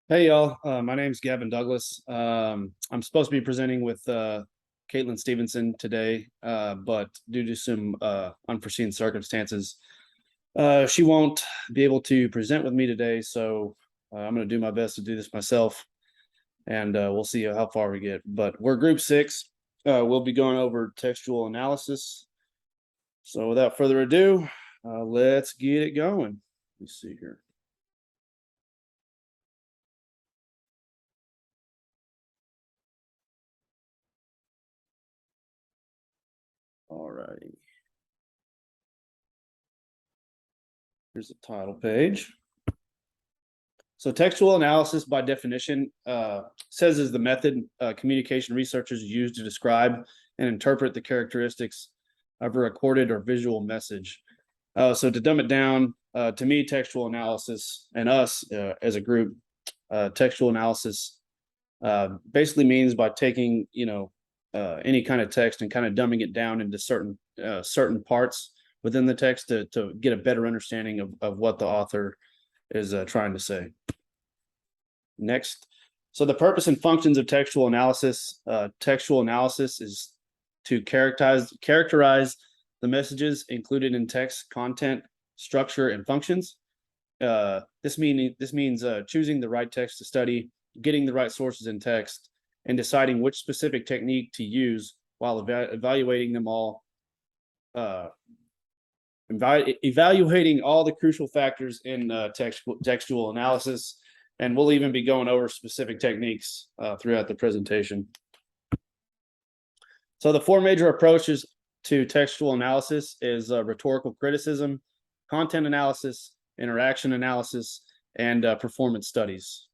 Hey y'all, my name's Gavin Douglas. I'm supposed to be presenting with Katelynn Stephenson today, but due to some unforeseen circumstances, she won't be able to present with me today. So I'm going to do my best to do this myself, and we'll see how far we get. But we're Group 6. We'll be going over textual analysis. So without further ado, let's get it going. Let me see here. All righty. Here's the title page. So textual analysis, by definition, says is the method communication researchers use to describe and interpret the characteristics of a recorded or visual message. So to dumb it down, to me, textual analysis and us as a group, textual analysis basically means by taking any kind of text and kind of dumbing it down into certain parts within the text to get a better understanding of what the author is trying to say. Next, so the purpose and functions of textual analysis. Textual analysis is to characterize the messages included in text, content, structure, and functions. This means choosing the right text to study, getting the right sources in text, and deciding which specific technique to use while evaluating them all. Evaluating all the crucial factors in textual analysis, and we'll even be going over specific techniques throughout the presentation. So the four major approaches to textual analysis is rhetorical criticism, content analysis, interaction analysis, and performance studies.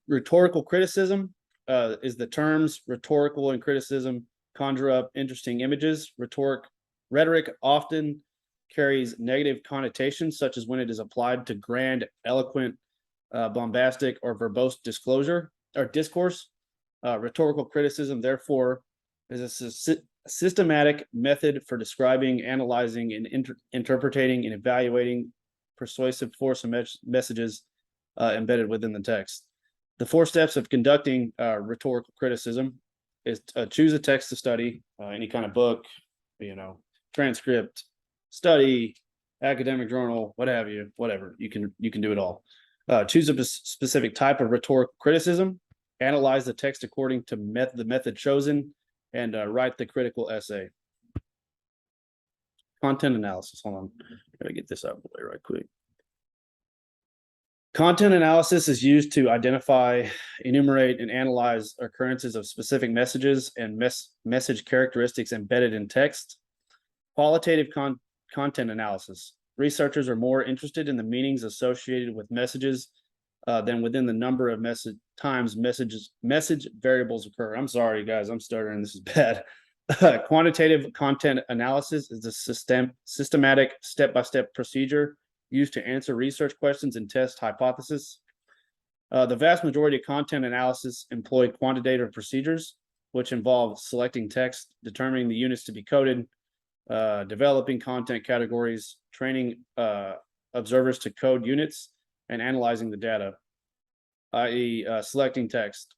Rhetorical criticism is the terms rhetorical and criticism conjure up interesting images. Rhetoric often carries negative connotations, such as when it is applied to grand, eloquent, bombastic, or verbose disclosure or discourse. Rhetorical criticism, therefore, is a systematic method for describing, analyzing, and interpreting and evaluating persuasive force and messages embedded within the text. The four steps of conducting rhetorical criticism is choose a text to study, any kind of book, transcript, study, academic journal, what have you, whatever. You can do it all. Choose a specific type of rhetorical criticism, analyze the text according to the method chosen, and write the critical essay. Content analysis. Hold on. Gotta get this out of the way right quick. Content analysis is used to identify, enumerate, and analyze occurrences of specific messages and message characteristics embedded in text. Qualitative content analysis. Researchers are more interested in the meanings associated with messages than within the number of message variables occur. I'm sorry, guys, I'm stuttering. This is bad. Quantitative content analysis is a systematic step-by-step procedure used to answer research questions and test hypotheses. The vast majority of content analysis employ quantitative procedures, which involve selecting text, determining the units to be coded, developing content categories, training observers to code units, and analyzing the data, i.e. Selecting text,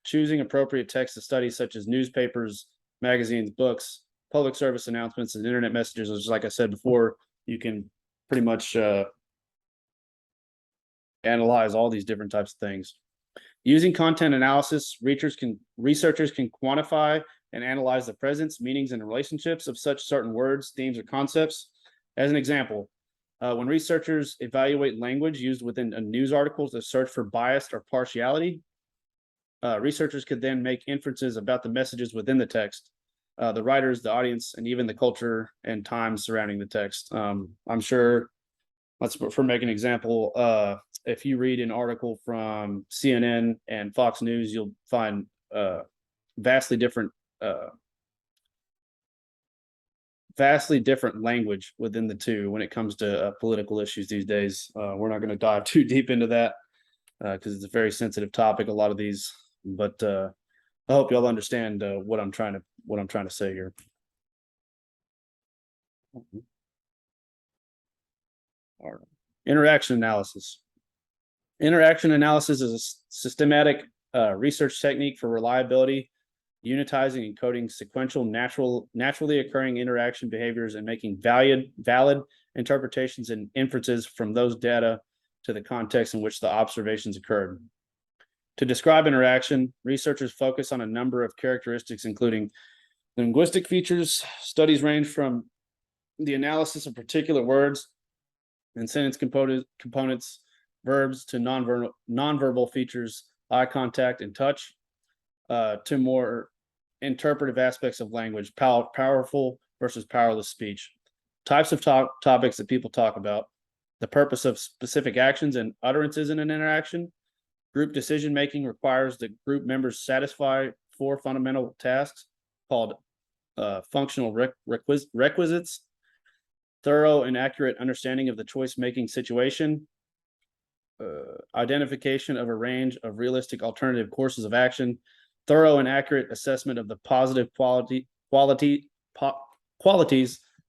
choosing appropriate text to study, such as newspapers, magazines, books, public service announcements, and internet messages, which, like I said before, you can pretty much analyze all these different types of things. Using content analysis, researchers can quantify and analyze the presence, meanings, and relationships of such certain words, themes, or concepts. As an example, when researchers evaluate language used within a news article to search for bias or partiality, researchers could then make inferences about the messages within the text, the writers, the audience, and even the culture and times surrounding the text. I'm sure, for make an example, if you read an article from CNN and Fox News, you'll find vastly different language within the two when it comes to political issues these days. We're not going to dive too deep into that because it's a very sensitive topic, a lot of these, but I hope y'all understand what I'm trying to say here. All right. Interaction analysis. Interaction analysis is a systematic research technique for reliability, unitizing and coding sequential, naturally occurring interaction behaviors and making valid interpretations and inferences from those data to the context in which the observations occurred. To describe interaction, researchers focus on a number of characteristics, including linguistic features. Studies range from the analysis of particular words and sentence components, verbs, to nonverbal features, eye contact and touch, to more interpretive aspects of language, powerful versus powerless speech, types of topics that people talk about, the purpose of specific actions and utterances in an interaction. Group decision making requires that group members satisfy 4 fundamental tasks called functional requisites: thorough and accurate understanding of the choice making situation, identification of a range of realistic alternative courses of action, thorough and accurate assessment of the positive qualities.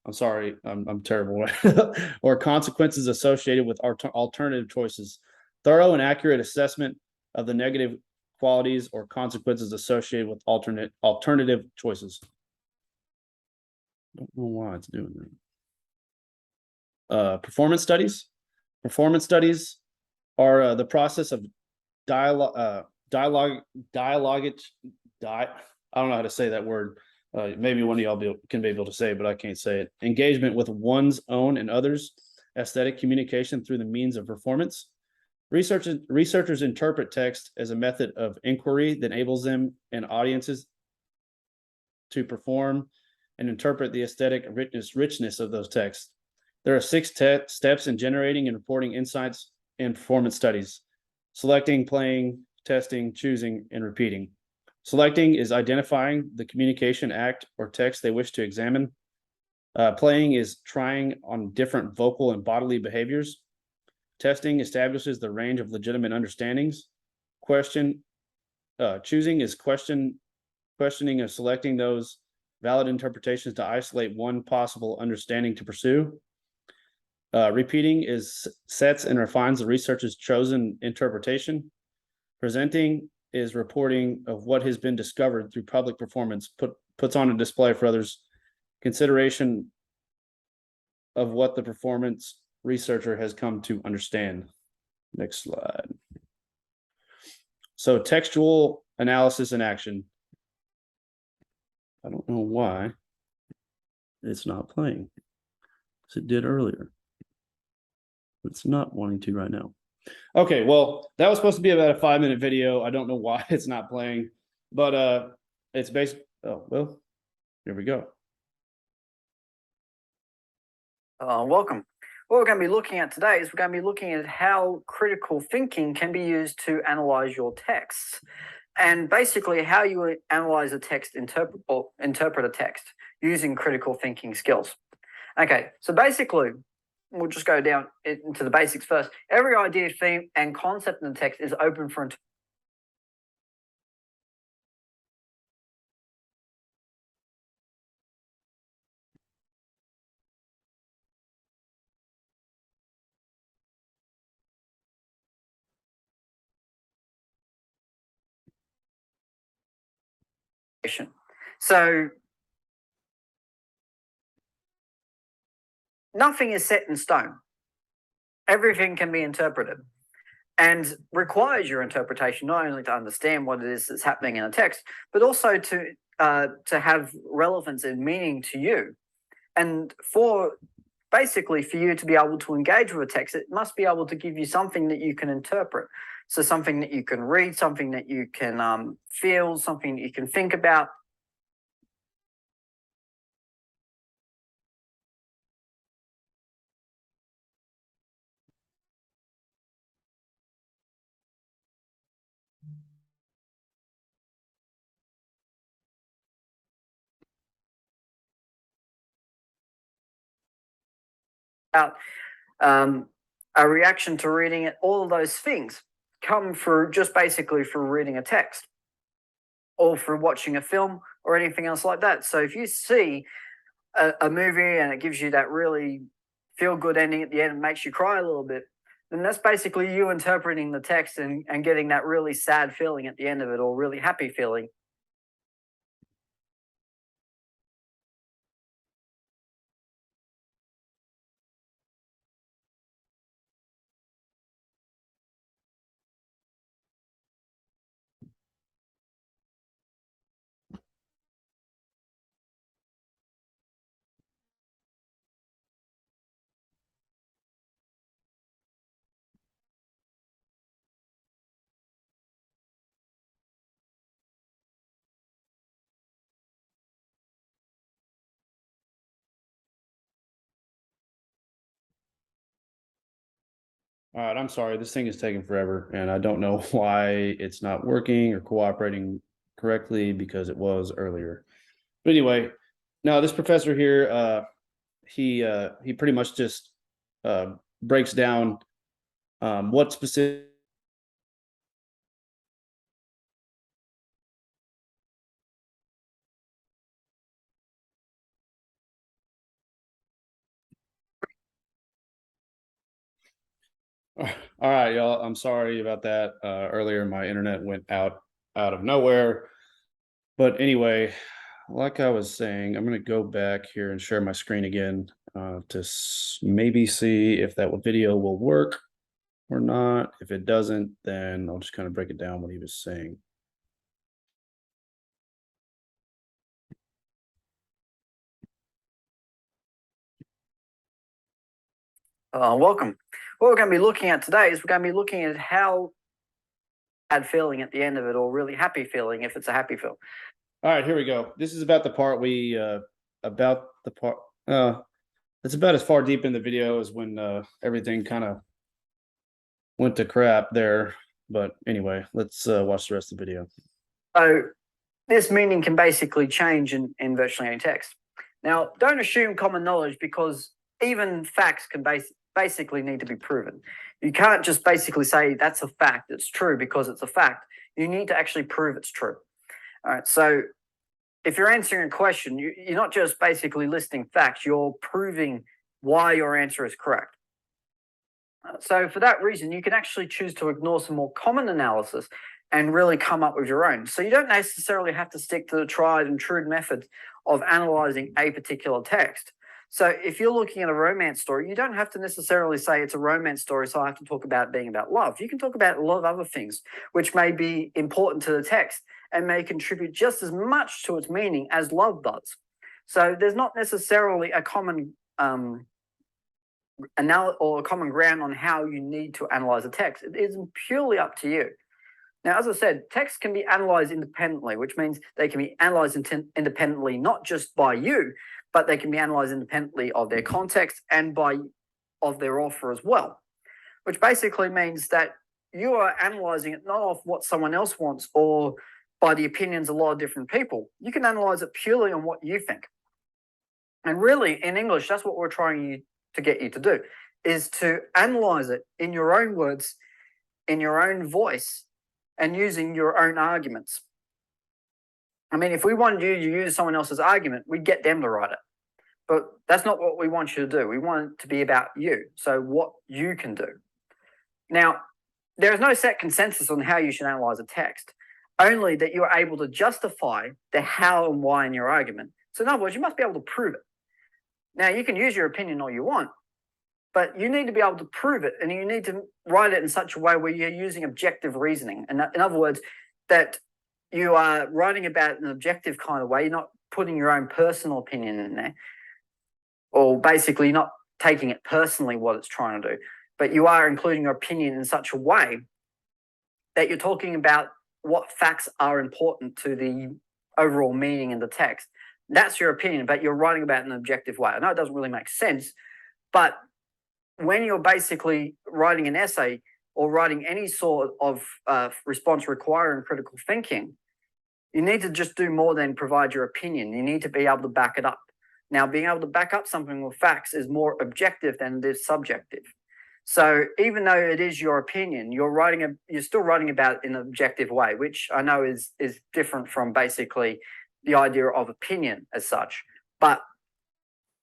I'm sorry, I'm terrible. Or consequences associated with alternative choices. Thorough and accurate assessment of the negative qualities or consequences associated with alternative choices. I don't know why it's doing that. Performance studies. Performance studies are the process of I don't know how to say that word. Maybe one of y'all can be able to say it, but I can't say it. Engagement with one's own and others' aesthetic communication through the means of performance. Researchers interpret text as a method of inquiry that enables them and audiences to perform and interpret the aesthetic richness of those texts. There are 6 steps in generating and reporting insights in performance studies: selecting, playing, testing, choosing, and repeating. Selecting is identifying the communication act or text they wish to examine. Playing is trying on different vocal and bodily behaviors. Testing establishes the range of legitimate understandings. Choosing is questioning of selecting those valid interpretations to isolate one possible understanding to pursue. Repeating is sets and refines the researcher's chosen interpretation. Presenting is reporting of what has been discovered through public performance, puts on a display for others. Consideration of what the performance researcher has come to understand. Next slide. So textual analysis in action. I don't know why it's not playing, as it did earlier. It's not wanting to right now. Okay, well, that was supposed to be about a 5-minute video. I don't know why it's not playing, but it's based. Oh, well, here we go. Welcome. What we're going to be looking at today is we're going to be looking at how critical thinking can be used to analyze your texts, and basically how you analyze a text, interpret a text using critical thinking skills. Okay, so basically, we'll just go down into the basics first. Every idea, theme, and concept in the text is open for interpretation. So nothing is set in stone. Everything can be interpreted and requires your interpretation, not only to understand what it is that's happening in a text, but also to have relevance and meaning to you. And basically for you to be able to engage with a text, it must be able to give you something that you can interpret. So something that you can read, something that you can feel, something that you can think about. A reaction to reading it, all of those things come through just basically through reading a text or through watching a film or anything else like that. So if you see a movie and it gives you that really feel-good ending at the end and makes you cry a little bit, then that's basically you interpreting the text and getting that really sad feeling at the end of it, or really happy feeling. All right, I'm sorry. This thing is taking forever, and I don't know why it's not working or cooperating correctly because it was earlier. But anyway, now this professor here, he pretty much just breaks down what specific. All right, y'all. I'm sorry about that. Earlier, my internet went out of nowhere. But anyway, like I was saying, I'm going to go back here and share my screen again to maybe see if that video will work or not. If it doesn't, then I'll just kind of break it down what he was saying. Welcome. What we're going to be looking at today is we're going to be looking at how bad feeling at the end of it, or really happy feeling if it's a happy feel. All right, here we go. This is about the part it's about as far deep in the video as when everything kind of went to crap there. But anyway, let's watch the rest of the video. So this meaning can basically change in virtually any text. Now, don't assume common knowledge, because even facts can basically need to be proven. You can't just basically say that's a fact, it's true because it's a fact. You need to actually prove it's true. All right, so if you're answering a question, you're not just basically listing facts, you're proving why your answer is correct. So for that reason, you can actually choose to ignore some more common analysis and really come up with your own. So you don't necessarily have to stick to the tried and true methods of analyzing a particular text. So if you're looking at a romance story, you don't have to necessarily say it's a romance story, so I have to talk about it being about love. You can talk about a lot of other things which may be important to the text and may contribute just as much to its meaning as love does. So there's not necessarily a common or a common ground on how you need to analyze a text. It is purely up to you. Now, as I said, text can be analyzed independently, which means they can be analyzed independently, not just by you, but they can be analyzed independently of their context and of their author as well, which basically means that you are analyzing it not off what someone else wants or by the opinions of a lot of different people. You can analyze it purely on what you think. And really, in English, that's what we're trying to get you to do, is to analyze it in your own words, in your own voice, and using your own arguments. I mean, if we wanted you to use someone else's argument, we'd get them to write it. But that's not what we want you to do. We want it to be about you, so what you can do. Now, there is no set consensus on how you should analyze a text, only that you're able to justify the how and why in your argument. So in other words, you must be able to prove it. Now, you can use your opinion all you want, but you need to be able to prove it, and you need to write it in such a way where you're using objective reasoning. And in other words, that you are writing about it in an objective kind of way. You're not putting your own personal opinion in there, or basically not taking it personally what it's trying to do, but you are including your opinion in such a way that you're talking about what facts are important to the overall meaning in the text. That's your opinion, but you're writing about it in an objective way. I know it doesn't really make sense, but when you're basically writing an essay or writing any sort of response requiring critical thinking, you need to just do more than provide your opinion. You need to be able to back it up. Now, being able to back up something with facts is more objective than it is subjective. So even though it is your opinion, you're still writing about it in an objective way, which I know is different from basically the idea of opinion as such. But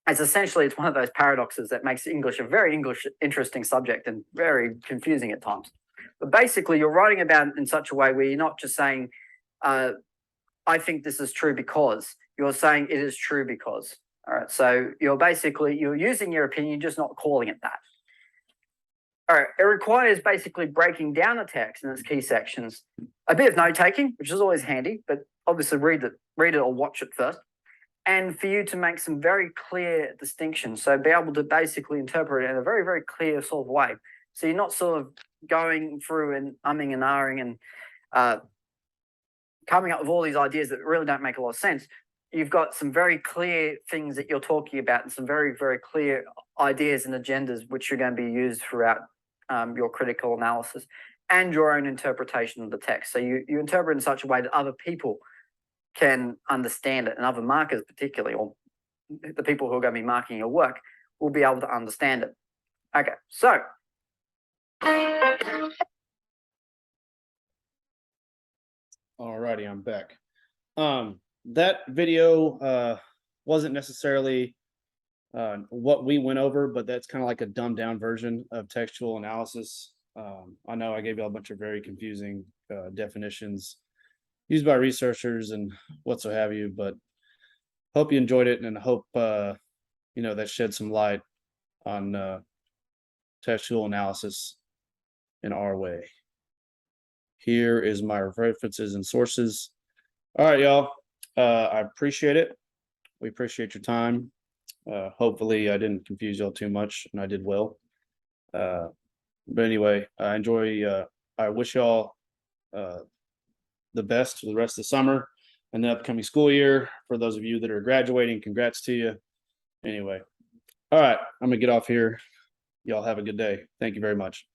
it's one of those paradoxes that makes English a very interesting subject and very confusing at times. But basically, you're writing about it in such a way where you're not just saying, I think this is true because, you're saying it is true because. All right, so you're using your opinion, just not calling it that. All right, it requires basically breaking down a text in its key sections, a bit of note taking, which is always handy, but obviously read it or watch it first, and for you to make some very clear distinctions. So be able to basically interpret it in a very, very clear sort of way. So you're not sort of going through and umming and ahhing and coming up with all these ideas that really don't make a lot of sense. You've got some very clear things that you're talking about and some very, very clear ideas and agendas which are going to be used throughout your critical analysis and your own interpretation of the text. So you interpret in such a way that other people can understand it, and other markers particularly, or the people who are going to be marking your work, will be able to understand it. Okay, so All righty, I'm back. That video wasn't necessarily what we went over, but that's kind of like a dumbed down version of textual analysis. I know I gave you a bunch of very confusing definitions used by researchers and what so have you, but hope you enjoyed it, and hope that shed some light on textual analysis in our way. Here is my references and sources. All right, y'all. I appreciate it. We appreciate your time. Hopefully I didn't confuse y'all too much, and I did well. But anyway, I wish y'all the best for the rest of the summer and the upcoming school year. For those of you that are graduating, congrats to you. Anyway, all right, I'm gonna get off here. Y'all have a good day. Thank you very much.